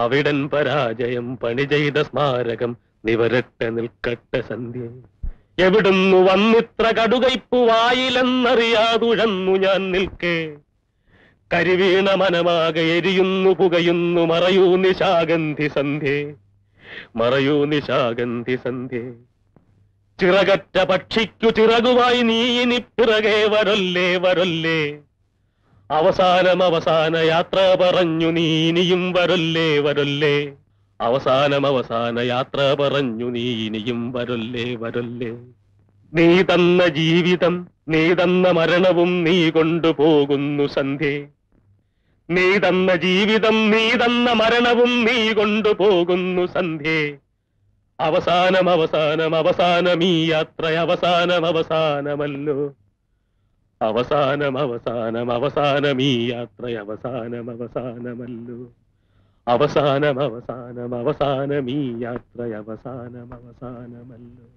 അവിടൻ പരാജയം പണി ചെയ്ത സ്മാരകം നിവരട്ടെ നിൽക്കട്ടെ സന്ധ്യ. എവിടുന്നു വന്നിത്ര കടുകയ്പു വായിലെന്നറിയാതുഴന്നു ഞാൻ നിൽക്കേ. കരിവീണ മനമാകെ എരിയുന്നു പുകയുന്നു മറയൂ നിശാഗന്ധി സന്ധ്യേ, മറയൂ നിശാഗന്ധി സന്ധ്യേ. ചിറകറ്റ പക്ഷിക്കു ചിറകുമായി നീ ഇനി പിറകെ വരല്ലേ വരല്ലേ. അവസാനം അവസാന യാത്ര പറഞ്ഞു നീ ഇനിയും വരല്ലേ വരല്ലേ. അവസാനം അവസാന യാത്ര പറഞ്ഞു നീ ഇനിയും വരല്ലേ വരല്ലേ. നീ തന്ന ജീവിതം നീ തന്ന മരണവും നീ കൊണ്ടുപോകുന്നു സന്ധ്യേ. നീ തന്ന ജീവിതം നീ തന്ന മരണവും നീ കൊണ്ടുപോകുന്നു സന്ധ്യേ. അവസാനം അവസാനം അവസാനം ഈ യാത്ര അവസാനം അവസാനമല്ലോ. അവസാനം അവസാനം അവസാനം ഈ യാത്ര അവസാനം അവസാനമല്ലോ. അവസാനം അവസാനം അവസാനം ഈ യാത്ര അവസാനം അവസാനമല്ലോ.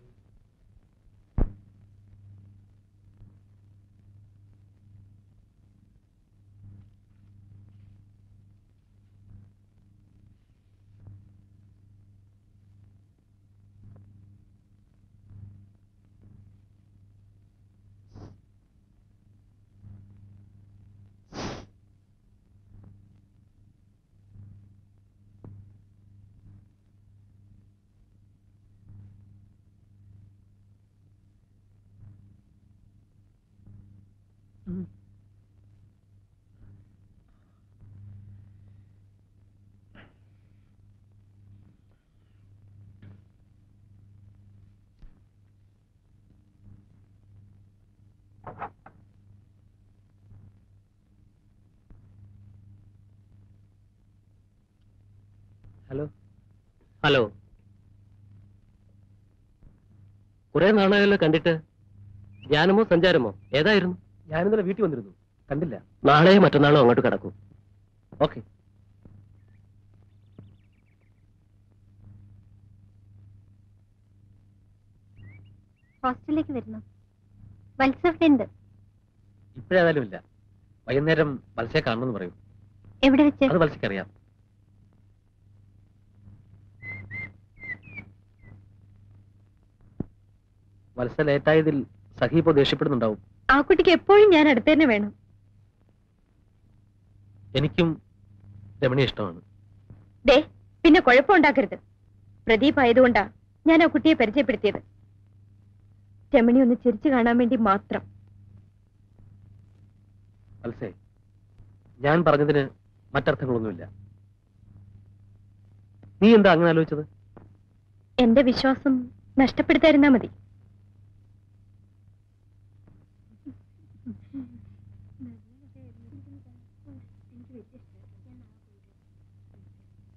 ഹലോ ഹലോ, കുറെ നാളായല്ലോ കണ്ടിട്ട്. ധ്യാനമോ സഞ്ചാരമോ ഏതായിരുന്നു? ഞാനിന്നലെ വീട്ടിൽ വന്നിരുന്നു, കണ്ടില്ല. നാളെ മറ്റന്നാളോ അങ്ങോട്ട് കടക്കും. ഓക്കെ. ഹോസ്റ്റലിലേക്ക് വരുന്നു. വത്സവ്യുണ്ട്. ഇപ്പോഴേതായാലും ഇല്ല. വൈകുന്നേരം വത്സയെ കാണണമെന്ന് പറയൂ. എവിടെ വെച്ച്? അത് വത്സയ്ക്കറിയാം. വത്സ ലേറ്റായതിൽ സഹീപോ ദേഷ്യപ്പെടുന്നുണ്ടാവും. ആ കുട്ടിക്ക് എപ്പോഴും ഞാൻ അടുത്ത് തന്നെ വേണം. എനിക്കും രമണി ഇഷ്ടമാണ്. ദേ, പിന്നെ കുഴപ്പമുണ്ടാക്കരുത്. പ്രദീപ് ആയതുകൊണ്ടാ ഞാൻ ആ കുട്ടിയെ പരിചയപ്പെടുത്തിയത്. രമണി ഒന്ന് ചിരിച്ചു കാണാൻ വേണ്ടി മാത്രം. വത്സേ, ഞാൻ പറഞ്ഞതിന് മറ്റർത്ഥങ്ങളൊന്നുമില്ല. നീ എന്താ അങ്ങനെ ആലോചിച്ചത്? എന്റെ വിശ്വാസം നഷ്ടപ്പെടുത്താതിരുന്നാ മതി.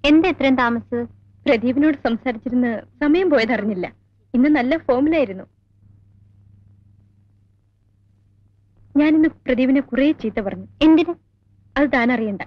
എന്താ എത്രയും താമസിച്ചത്? പ്രദീപിനോട് സംസാരിച്ചിരുന്ന് സമയം പോയതറിഞ്ഞില്ല. ഇന്ന് നല്ല ഫോമിലായിരുന്നു. ഞാനിന്ന് പ്രദീപിനെ കുറെ ചീത്ത പറഞ്ഞു. എന്തിന്? അത് താൻ അറിയണ്ട.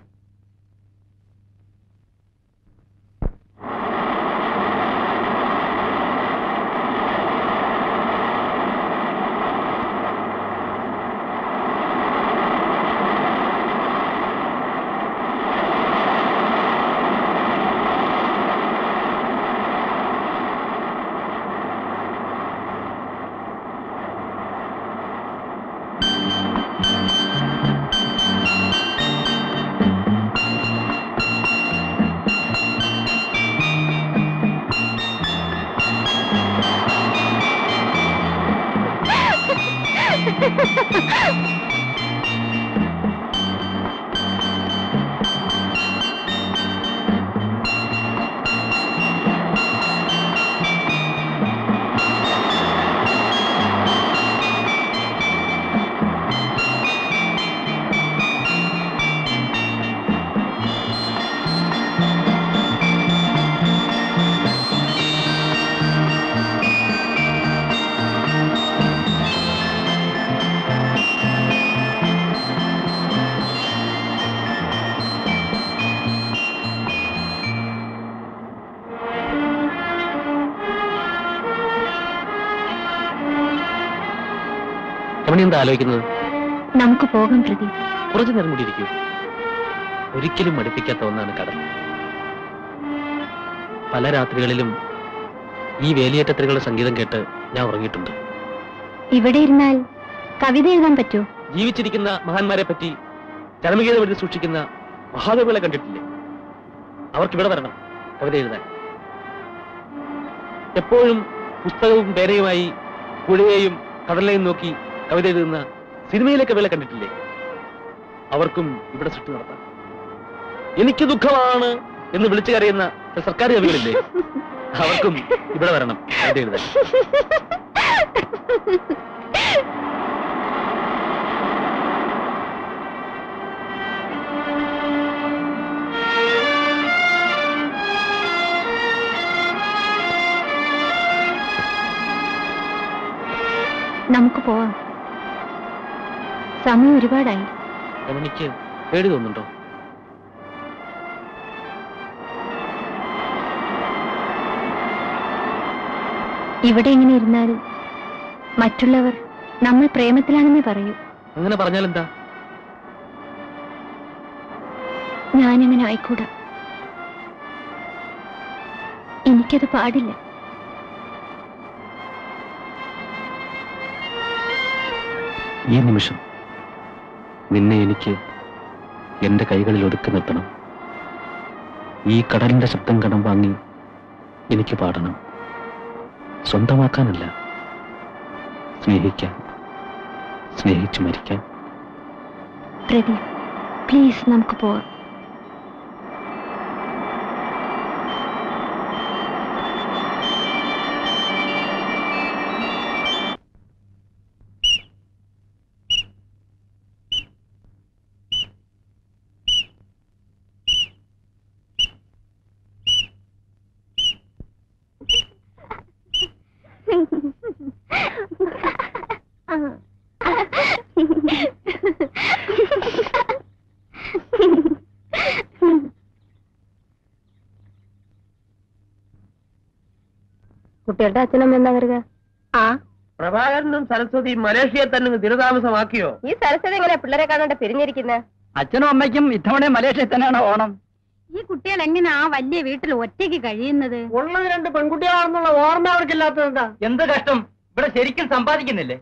എന്താ ആലോചിക്കുന്നത്? നമുക്ക് പോകാം പ്രദീപ്. കുറച്ചു നേരം കൂടി ഇരിക്കൂ. ഒരിക്കലും മടുപ്പിക്കാത്ത ഒന്നാണ് കടൽ. പല രാത്രികളിലും ഈ വേലിയേറ്റത്തിലുള്ള സംഗീതം കേട്ട് ഞാൻ ഉറങ്ങിയിട്ടുണ്ട്. ഇവിടെ ഇരുന്നാൽ കവിത എഴുതാൻ പറ്റുമോ? ജീവിച്ചിരിക്കുന്ന മഹാന്മാരെ പറ്റി ചരമഗീതം എഴുതി സൂക്ഷിക്കുന്ന മഹാകവികളെ കണ്ടിട്ടില്ലേ? അവർക്ക് ഇവിടെ വരണം കവിത എഴുതാൻ. എപ്പോഴും പുസ്തകവും പേനയുമായി പുഴയെയും കടലിനെയും നോക്കി കവിത എഴുതുന്ന സിനിമയിലെ കവികളെ കണ്ടിട്ടില്ലേ? അവർക്കും ഇവിടെ സൃഷ്ടി നടത്താം. എനിക്ക് ദുഃഖമാണ് എന്ന് വിളിച്ചു കരയുന്ന സർക്കാർ കവികളില്ലേ? അവർക്കും ഇവിടെ വരണം കവിത എഴുതാൻ. നമുക്ക് പോവാം. സമയം ഒരുപാടായി. രമണിക്ക് പേടി തോന്നുന്നുണ്ടോ? ഇവിടെ ഇങ്ങനെ ഇരുന്നാൽ മറ്റുള്ളവർ നമ്മൾ പ്രേമത്തിലാണെന്നേ പറയൂ. അങ്ങനെ പറഞ്ഞാലെന്താ? ഞാനങ്ങനെ ആയിക്കൂടാ. എനിക്കത് പാടില്ല. ഈ നിമിഷം നിന്നെ എനിക്ക് എന്റെ കൈകളിൽ ഒതുക്കി നിർത്തണം. ഈ കടലിന്റെ ശബ്ദം കടം വാങ്ങി എനിക്ക് പാടണം. സ്വന്തമാക്കാനല്ല, സ്നേഹിക്കാൻ, സ്നേഹിച്ചു മരിക്കാൻ. പ്രദീപ്, പ്ലീസ് നമുക്ക് പോവാം. കുട്ടികളുടെ അച്ഛനമ്മ എന്താ കരുക? പ്രഭാകരനും സരസ്വതി മലേഷ്യയെ തന്നെ ദിനതാമസമാക്കിയോ? ഈ സരസ്വതി എങ്ങനെ പിള്ളേരെ കാണാണ്ട് പിരിഞ്ഞിരിക്കുന്നത്? അച്ഛനും അമ്മയ്ക്കും ഇത്തവണ മലേഷ്യയിൽ തന്നെയാണ് ഓണം. ഈ കുട്ടികൾ എങ്ങനെ ആ വലിയ വീട്ടിൽ ഒറ്റയ്ക്ക് കഴിയുന്നത്? ഉള്ളത് 2 പെൺകുട്ടികളാണെന്നുള്ള ഓർമ്മ അവർക്കില്ലാത്തത് എന്താ? എന്ത് കഷ്ടം, ഇവിടെ ശരിക്കും സമ്പാദിക്കുന്നില്ലേ?